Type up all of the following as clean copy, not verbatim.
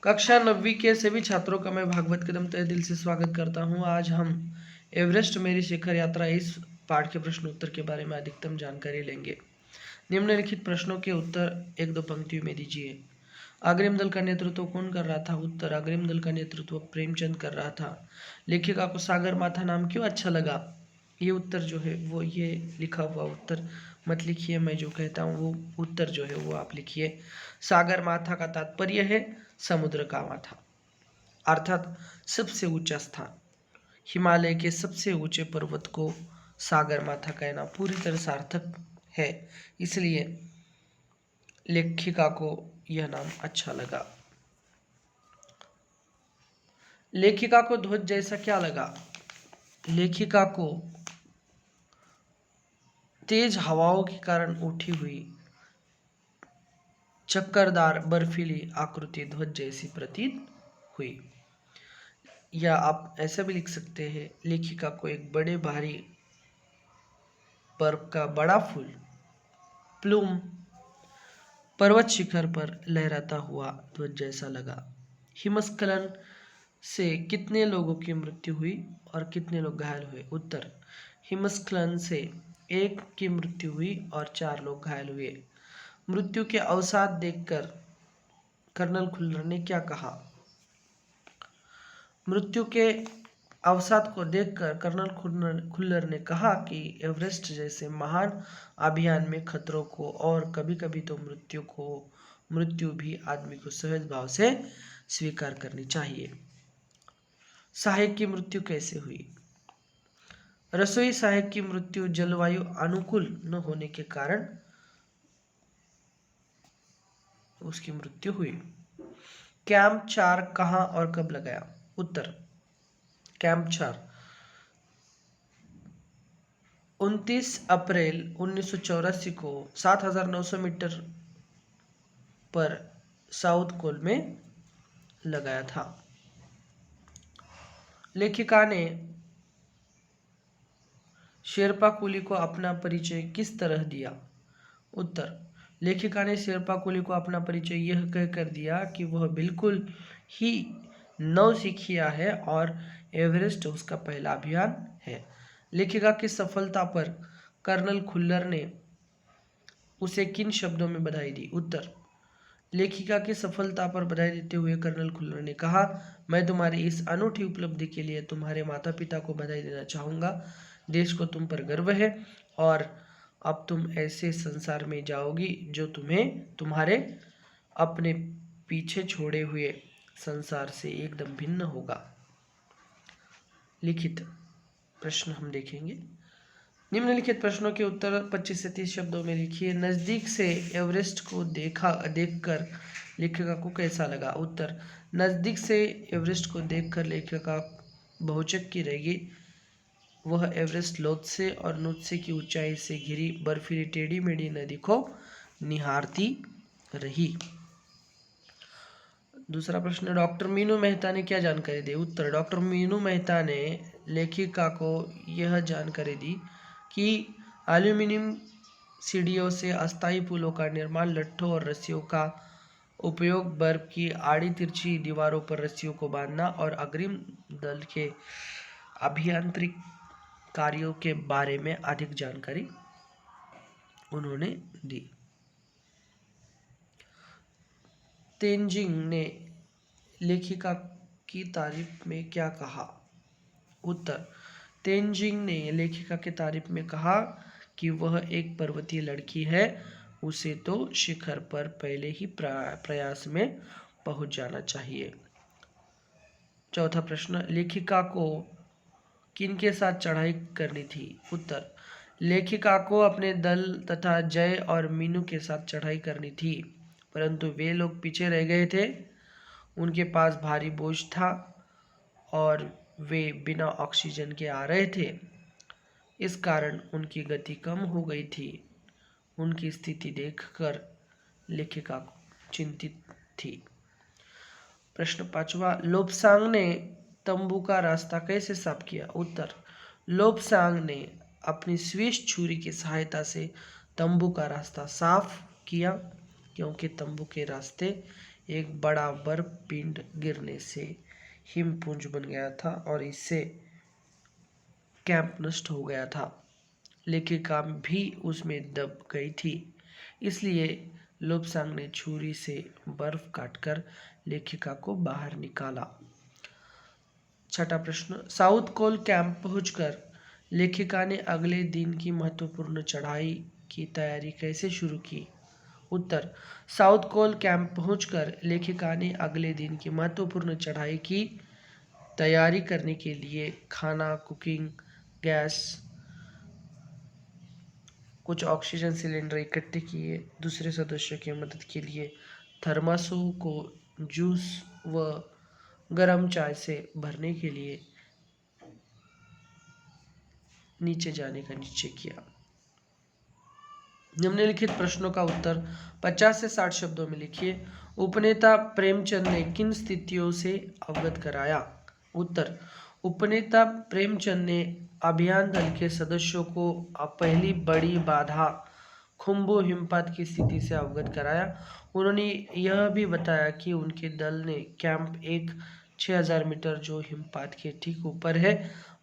कक्षा 9वीं के सभी छात्रों का मैं भागवत कदम तहे दिल से स्वागत करता हूं। आज हम एवरेस्ट मेरी शिखर यात्रा इस पाठ के प्रश्न उत्तर के बारे में अधिकतम जानकारी लेंगे। निम्नलिखित प्रश्नों के उत्तर एक दो पंक्तियों में दीजिए। अग्रिम दल का नेतृत्व कौन कर रहा था? उत्तर अग्रिम दल का नेतृत्व प्रेमचंद कर रहा था। लेखिका को सागर माथा नाम क्यों अच्छा लगा? ये उत्तर जो है वो ये लिखा हुआ उत्तर मत लिखिए, मैं जो कहता हूँ वो उत्तर जो है वो आप लिखिए। सागर माथा का तात्पर्य है समुद्र का माथा, अर्थात सबसे ऊंचा स्थान। हिमालय के सबसे ऊंचे पर्वत को सागर माथा कहना पूरी तरह सार्थक है, इसलिए लेखिका को यह नाम अच्छा लगा। लेखिका को ध्वज जैसा क्या लगा? लेखिका को तेज हवाओं के कारण उठी हुई चक्करदार बर्फीली आकृति ध्वज जैसी प्रतीत हुई। या आप ऐसा भी लिख सकते हैं, लेखिका को एक बड़े भारी बर्फ का बड़ा फूल प्लूम पर्वत शिखर पर लहराता हुआ ध्वज जैसा लगा। हिमस्खलन से कितने लोगों की मृत्यु हुई और कितने लोग घायल हुए? उत्तर हिमस्खलन से 1 की मृत्यु हुई और 4 लोग घायल हुए। मृत्यु के अवसाद देखकर कर्नल खुल्लर ने क्या कहा? मृत्यु के अवसाद को देखकर कर्नल खुल्लर ने कहा कि एवरेस्ट जैसे महान अभियान में खतरों को और कभी कभी तो मृत्यु भी आदमी को सहज भाव से स्वीकार करनी चाहिए। सहायक की मृत्यु कैसे हुई? रसोई सहायक की मृत्यु जलवायु अनुकूल न होने के कारण उसकी मृत्यु हुई। कैंप 4 कहां और कब लगाया? उत्तर कैंप 4 29 अप्रैल 1984 को 7900 मीटर पर साउथ कोल में लगाया था। लेखिका ने शेरपा कुली को अपना परिचय किस तरह दिया? उत्तर लेखिका ने शेरपा कुली को अपना परिचय यह कहकर दिया कि वह बिल्कुल ही नौसिखिया है और एवरेस्ट उसका पहला अभियान है। लेखिका की सफलता पर कर्नल खुल्लर ने उसे किन शब्दों में बधाई दी? उत्तर लेखिका की सफलता पर बधाई देते हुए कर्नल खुल्लर ने कहा, मैं तुम्हारी इस अनूठी उपलब्धि के लिए तुम्हारे माता पिता को बधाई देना चाहूँगा। देश को तुम पर गर्व है और अब तुम ऐसे संसार में जाओगी जो तुम्हें तुम्हारे अपने पीछे छोड़े हुए संसार से एकदम भिन्न होगा। लिखित प्रश्न हम देखेंगे। निम्नलिखित प्रश्नों के उत्तर 25 से 30 शब्दों में लिखिए। नज़दीक से एवरेस्ट को देखकर लेखिका को कैसा लगा? उत्तर नज़दीक से एवरेस्ट को देखकर लेखिका बहुचक्की रहेगी। वह एवरेस्ट लोत्से और नुत्से की ऊंचाई से घिरी बर्फीली टेढ़ी मेढ़ी नदी को निहारती रही। दूसरा प्रश्न, डॉक्टर मीनू मेहता ने क्या जानकारी दी? उत्तर डॉक्टर मीनू मेहता ने लेखिका को यह जानकारी दी कि एल्यूमिनियम सीढ़ियों से अस्थायी पुलों का निर्माण, लट्ठों और रस्सियों का उपयोग, बर्फ की आड़ी तिरछी दीवारों पर रस्सियों को बांधना और अग्रिम दल के अभियांत्रिक कार्यों के बारे में अधिक जानकारी उन्होंने दी। तेंजिंग ने लेखिका की तारीफ में क्या कहा? उत्तर तेंजिंग ने लेखिका की तारीफ में कहा कि वह एक पर्वतीय लड़की है, उसे तो शिखर पर पहले ही प्रयास में पहुंच जाना चाहिए। चौथा प्रश्न, लेखिका को किनके साथ चढ़ाई करनी थी? उत्तर लेखिका को अपने दल तथा जय और मीनू के साथ चढ़ाई करनी थी, परंतु वे लोग पीछे रह गए थे। उनके पास भारी बोझ था और वे बिना ऑक्सीजन के आ रहे थे, इस कारण उनकी गति कम हो गई थी। उनकी स्थिति देखकर लेखिका चिंतित थी। प्रश्न 5वां, लोब्सांग ने तंबू का रास्ता कैसे साफ किया? उत्तर लोब्सांग ने अपनी स्विस छुरी की सहायता से तंबू का रास्ता साफ किया, क्योंकि तंबू के रास्ते एक बड़ा बर्फ पिंड गिरने से हिमपुंज बन गया था और इससे कैंप नष्ट हो गया था। लेखिका भी उसमें दब गई थी। इसलिए लोब्सांग ने छुरी से बर्फ काटकर लेखिका को बाहर निकाला। छठा प्रश्न, साउथ कोल कैंप पहुंचकर लेखिका ने अगले दिन की महत्वपूर्ण चढ़ाई की तैयारी कैसे शुरू की? उत्तर, साउथ कोल कैंप पहुंचकर लेखिका ने अगले दिन की महत्वपूर्ण चढ़ाई की तैयारी करने के लिए खाना, कुकिंग गैस, कुछ ऑक्सीजन सिलेंडर इकट्ठे किए। दूसरे सदस्यों की मदद के लिए थर्मासों को जूस व गर्म चाय से भरने के लिए नीचे जाने का निश्चय किया। निम्नलिखित प्रश्नों का उत्तर 50 से 60 शब्दों में लिखिए। उपनेता प्रेमचंद ने किन स्थितियों से अवगत कराया? उत्तर, उपनेता प्रेमचंद ने अभियान दल के सदस्यों को पहली बड़ी बाधा खुम्बु हिमपात की स्थिति से अवगत कराया। उन्होंने यह भी बताया कि उनके दल ने कैंप 6000 मीटर जो हिमपात के ठीक ऊपर है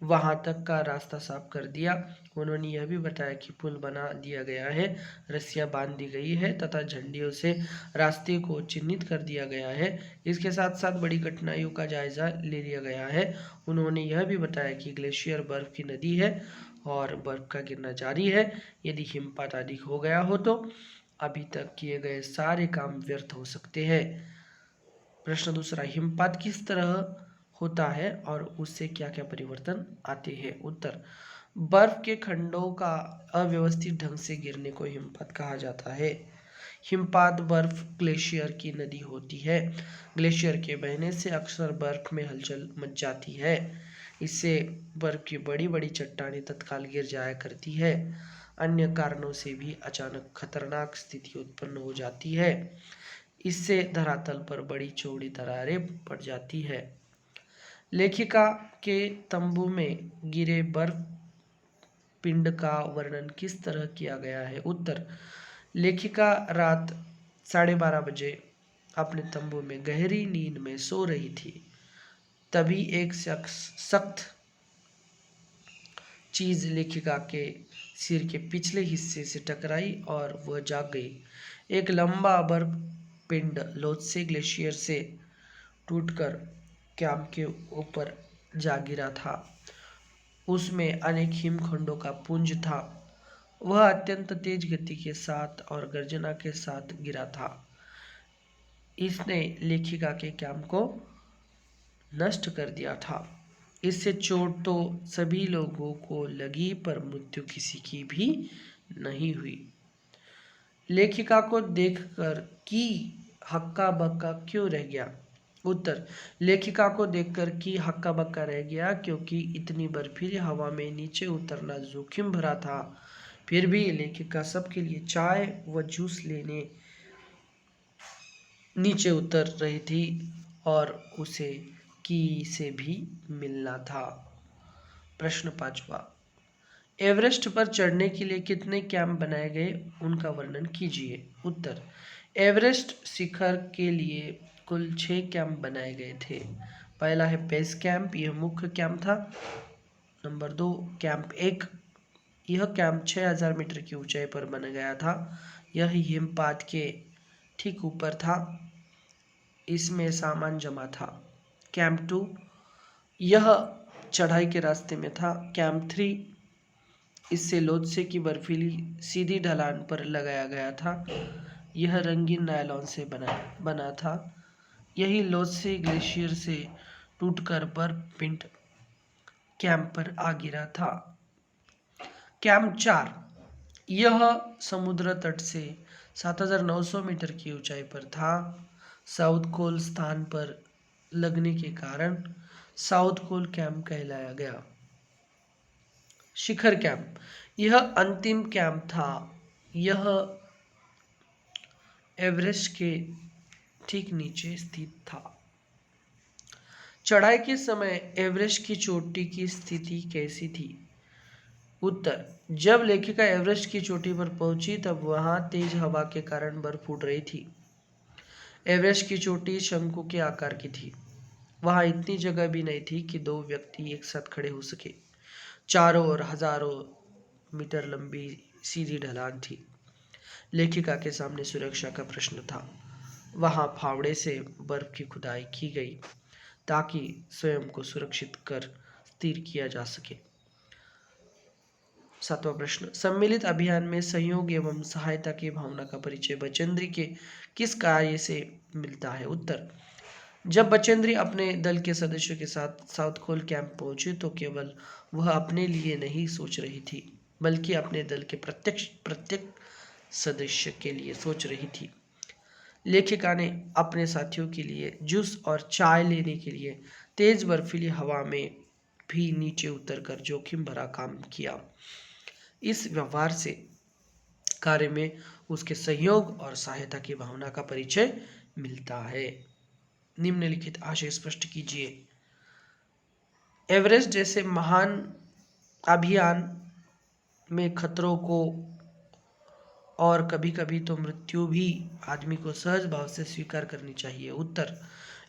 वहां तक का रास्ता साफ कर दिया। उन्होंने यह भी बताया कि पुल बना दिया गया है, रस्सियां बांध दी गई है तथा झंडियों से रास्ते को चिन्हित कर दिया गया है। इसके साथ साथ बड़ी कठिनाइयों का जायजा ले लिया गया है। उन्होंने यह भी बताया कि ग्लेशियर बर्फ की नदी है और बर्फ का गिरना जारी है। यदि हिमपात अधिक हो गया हो तो अभी तक किए गए सारे काम व्यर्थ हो सकते हैं। प्रश्न दूसरा, हिमपात किस तरह होता है और उससे क्या क्या परिवर्तन आते हैं? उत्तर, बर्फ के खंडों का अव्यवस्थित ढंग से गिरने को हिमपात कहा जाता है। हिमपात बर्फ ग्लेशियर की नदी होती है। ग्लेशियर के बहने से अक्सर बर्फ में हलचल मच जाती है। इससे बर्फ की बड़ी बड़ी चट्टानें तत्काल गिर जाया करती है। अन्य कारणों से भी अचानक खतरनाक स्थिति उत्पन्न हो जाती है। इससे धरातल पर बड़ी चौड़ी दरारें पड़ जाती है। लेखिका के तंबू में गिरे बर्फ पिंड का वर्णन किस तरह किया गया है? उत्तर, लेखिका रात 12:30 बजे अपने तंबू में गहरी नींद में सो रही थी। तभी एक शख्स सख्त चीज लेखिका के सिर के पिछले हिस्से से टकराई और वह जाग गई। एक लंबा बर्फ पिंड लोत्से ग्लेशियर से टूटकर कैंप के ऊपर जा गिरा था। उसमें अनेक हिमखंडों का पुंज था। वह अत्यंत तेज गति के साथ और गर्जना के साथ गिरा था। इसने लेखिका के कैंप को नष्ट कर दिया था। इससे चोट तो सभी लोगों को लगी पर मृत्यु किसी की भी नहीं हुई। लेखिका को देखकर की हक्का बक्का क्यों रह गया? उत्तर, लेखिका को देखकर की हक्का बक्का रह गया क्योंकि इतनी बर्फीली हवा में नीचे उतरना जोखिम भरा था। फिर भी लेखिका सबके लिए चाय व जूस लेने नीचे उतर रही थी और उसे की से भी मिलना था। प्रश्न पांचवा, एवरेस्ट पर चढ़ने के लिए कितने कैंप बनाए गए, उनका वर्णन कीजिए? उत्तर, एवरेस्ट शिखर के लिए कुल 6 कैंप बनाए गए थे। पहला है बेस कैंप, यह मुख्य कैंप था। नंबर 2, कैंप 1, यह कैंप 6000 मीटर की ऊंचाई पर बना गया था। यह हिमपात के ठीक ऊपर था। इसमें सामान जमा था। कैंप 2, यह चढ़ाई के रास्ते में था। कैंप 3, इससे लोत्से की बर्फीली सीधी ढलान पर लगाया गया था। यह रंगीन नायलॉन से बना था। यही लोत्से ग्लेशियर से टूटकर बर्फ पिंड कैंप पर आ गिरा था। कैंप 4, यह समुद्र तट से 7900 मीटर की ऊंचाई पर था। साउथ कोल स्थान पर लगने के कारण साउथ कोल कैंप कहलाया गया। शिखर कैंप, यह अंतिम कैंप था। यह एवरेस्ट के ठीक नीचे स्थित था। चढ़ाई के समय एवरेस्ट की चोटी की स्थिति कैसी थी? उत्तर, जब लेखिका एवरेस्ट की चोटी पर पहुंची तब वहां तेज हवा के कारण बर्फ फूट रही थी। एवरेस्ट की चोटी शंकु के आकार की थी। वहां इतनी जगह भी नहीं थी कि दो व्यक्ति एक साथ खड़े हो सके। चारों ओर हजारों मीटर लंबी सीधी ढलान थी। लेखिका के सामने सुरक्षा का प्रश्न था। वहां फावड़े से बर्फ की खुदाई की गई ताकि स्वयं को सुरक्षित कर स्थिर किया जा सके। 7वां प्रश्न, सम्मिलित अभियान में सहयोग एवं सहायता की भावना का परिचय बचेंद्री के किस कार्य से मिलता है? उत्तर, जब बचेंद्री अपने दल के सदस्यों के साथ साउथ कोल कैंप पहुंचे तो केवल वह अपने लिए नहीं सोच रही थी, बल्कि अपने दल के प्रत्येक सदस्य के लिए सोच रही थी। लेखिका ने अपने साथियों के लिए जूस और चाय लेने के लिए तेज बर्फीली हवा में भी नीचे उतरकर जोखिम भरा काम किया। इस व्यवहार से कार्य में उसके सहयोग और सहायता की भावना का परिचय मिलता है। निम्नलिखित आशय स्पष्ट कीजिए। एवरेस्ट जैसे महान अभियान में खतरों को और कभी कभी तो मृत्यु भी आदमी को सहज भाव से स्वीकार करनी चाहिए। उत्तर,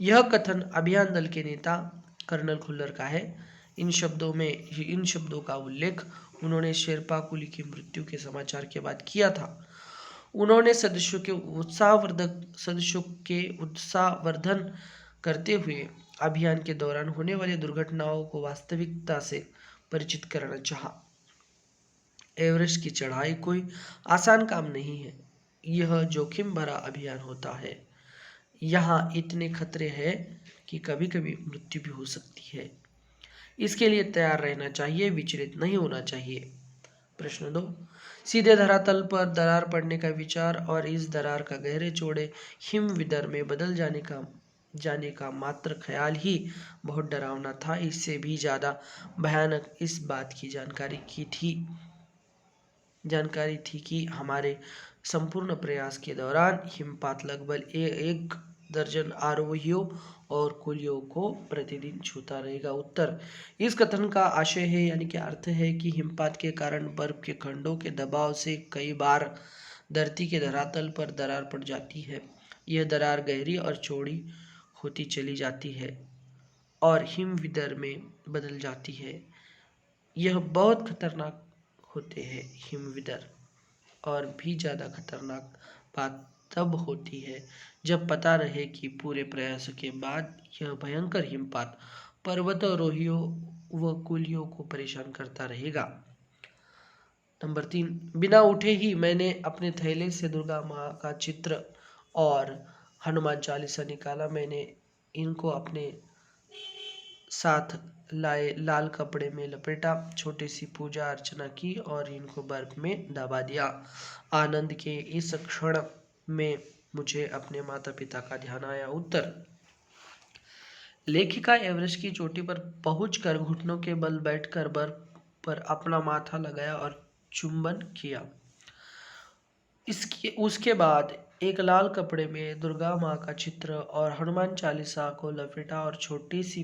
यह कथन अभियान दल के नेता कर्नल खुल्लर का है। इन शब्दों का उल्लेख उन्होंने शेरपा कुली की मृत्यु के समाचार के बाद किया था। उन्होंने सदस्यों के उत्साहवर्धन करते हुए अभियान के दौरान होने वाली दुर्घटनाओं को वास्तविकता से परिचित कराना चाहा। एवरेस्ट की चढ़ाई कोई आसान काम नहीं है। यह जोखिम भरा अभियान होता है। यहाँ इतने खतरे हैं कि कभी कभी मृत्यु भी हो सकती है। इसके लिए तैयार रहना चाहिए, विचलित नहीं होना चाहिए। प्रश्न 2, सीधे धरातल पर दरार पड़ने का विचार और इस दरार का गहरे चौड़े हिमविदर में बदल जाने का मात्र ख्याल ही बहुत डरावना था। इससे भी ज्यादा भयानक इस बात की जानकारी थी कि हमारे संपूर्ण प्रयास के दौरान हिमपात लगभग 1 दर्जन आरोहियों और कुलियों को प्रतिदिन छूता रहेगा। उत्तर, इस कथन का आशय है यानी कि अर्थ है कि हिमपात के कारण बर्फ के खंडों के दबाव से कई बार धरती के धरातल पर दरार पड़ जाती है। यह दरार गहरी और चौड़ी होती चली जाती है और हिमविदर में बदल जाती है। यह बहुत खतरनाक होते हैं हिमविदर। और भी ज़्यादा खतरनाक बात तब होती है जब पता रहे कि पूरे प्रयासों के बाद यह भयंकर हिमपात पर्वतारोहियों व कुलियों को परेशान करता रहेगा। नंबर 3, बिना उठे ही मैंने अपने थैले से दुर्गा माँ का चित्र और हनुमान चालीसा निकाला। मैंने इनको अपने साथ लाए लाल कपड़े में लपेटा, छोटी सी पूजा अर्चना की और इनको बर्फ में दबा दिया। आनंद के इस क्षण में मुझे अपने माता पिता का ध्यान आया। उत्तर, लेखिका एवरेस्ट की चोटी पर पहुंचकर घुटनों के बल बैठकर बर्फ पर अपना माथा लगाया और चुंबन किया। उसके बाद एक लाल कपड़े में दुर्गा माँ का चित्र और हनुमान चालीसा को लपेटा और छोटी सी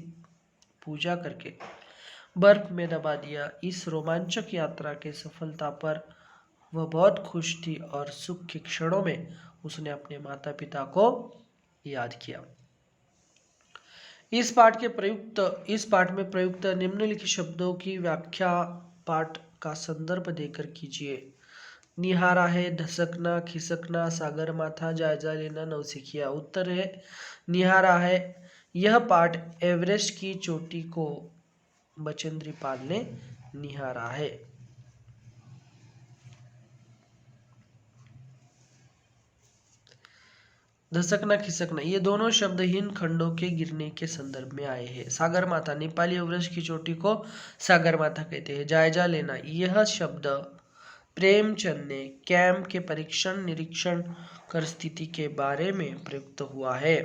पूजा करके बर्फ में दबा दिया। इस रोमांचक यात्रा के सफलता पर वह बहुत खुश थी और सुख के क्षणों में उसने अपने माता पिता को याद किया। इस पाठ में प्रयुक्त निम्नलिखित शब्दों की व्याख्या पाठ का संदर्भ देकर कीजिए। निहारा है, धसकना, खिसकना, सागर माथा, जायजा लेना, नौसिखिया। उत्तर है निहारा है। यह पाठ एवरेस्ट की चोटी को बचेंद्री पाल ने निहारा है। धसकना, खिसकना ये दोनों शब्द हिम खंडों के गिरने के संदर्भ में आए हैं। सागर माथा, नेपाली एवरेस्ट की चोटी को सागर माथा कहते हैं। जायजा लेना, यह शब्द प्रेमचंद ने कैंप के निरीक्षण कर स्थिति के बारे में प्रयुक्त हुआ है।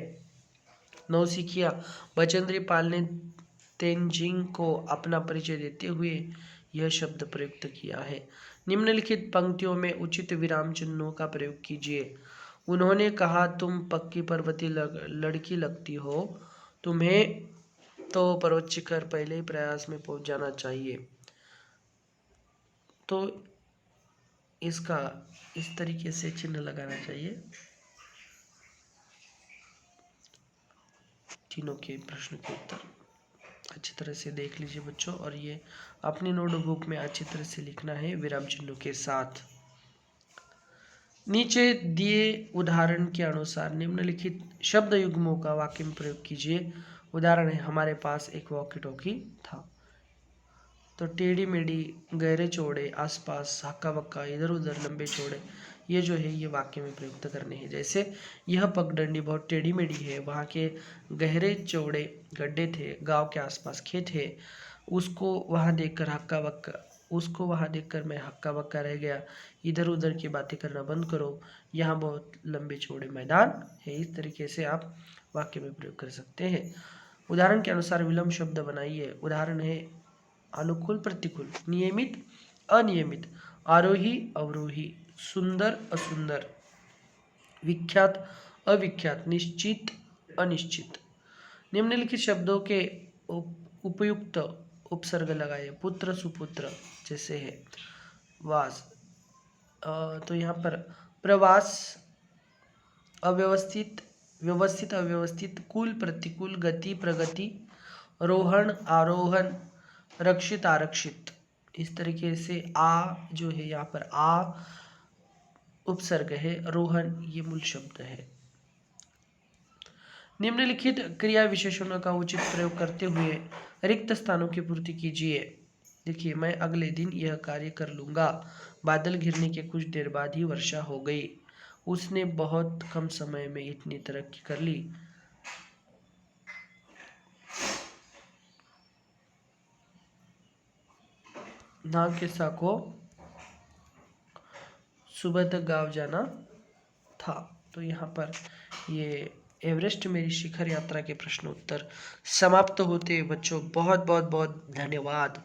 नौसिखिया, बचेंद्री पाल ने तेंजिंग को अपना परिचय देते हुए यह शब्द प्रयुक्त किया है। निम्नलिखित पंक्तियों में उचित विराम चिन्हों का प्रयोग कीजिए। उन्होंने कहा, तुम पक्की पर्वतीय लड़की लगती हो, तुम्हें तो पर्वत शिखर पहले ही प्रयास में पहुंच जाना चाहिए। तो इसका इस तरीके से चिन्ह लगाना चाहिए। तीनों के प्रश्न के उत्तर अच्छी तरह से देख लीजिए बच्चों, और ये अपनी नोटबुक में अच्छी तरह से लिखना है विराम चिन्हों के साथ। नीचे दिए उदाहरण के अनुसार निम्नलिखित शब्द युग्मों का वाक्य में प्रयोग कीजिए। उदाहरण है, हमारे पास एक वॉकी टॉकी था। तो टेढ़ी मेढ़ी, गहरे चौड़े, आसपास, हक्का बक्का, इधर उधर, लंबे चौड़े, ये जो है ये वाक्य में प्रयुक्त करने हैं। जैसे यह पगडंडी बहुत टेढ़ी मेढ़ी है, वहाँ के गहरे चौड़े गड्ढे थे, गांव के आसपास खेत है, उसको वहाँ देखकर हक्का बक्का उसको वहाँ देखकर मैं हक्का बक्का रह गया, इधर उधर की बातें करना बंद करो, यहाँ बहुत लंबे चौड़े मैदान है। इस तरीके से आप वाक्य में प्रयोग कर सकते हैं। उदाहरण के अनुसार विलोम शब्द बनाइए। उदाहरण है, अनुकूल प्रतिकूल, नियमित अनियमित, आरोही अवरोही, सुंदर असुंदर, विख्यात अविख्यात, निश्चित अनिश्चित। निम्नलिखित शब्दों के उपयुक्त उपसर्ग लगाइए। पुत्र सुपुत्र जैसे है वास, तो यहाँ पर प्रवास, अव्यवस्थित व्यवस्थित अव्यवस्थित, कुल प्रतिकूल, गति प्रगति, रोहण आरोहण, रक्षित आरक्षित। इस तरीके से आ जो है यहाँ पर आ उपसर्ग है, रोहन ये मूल शब्द है। निम्नलिखित क्रिया विशेषणों का उचित प्रयोग करते हुए रिक्त स्थानों की पूर्ति कीजिए। देखिए, मैं अगले दिन यह कार्य कर लूँगा। बादल घिरने के कुछ देर बाद ही वर्षा हो गई। उसने बहुत कम समय में इतनी तरक्की कर ली। नागकेसा को सुबह तक गाँव जाना था। तो यहाँ पर ये एवरेस्ट मेरी शिखर यात्रा के प्रश्न उत्तर समाप्त होते हैं बच्चों। बहुत बहुत बहुत धन्यवाद।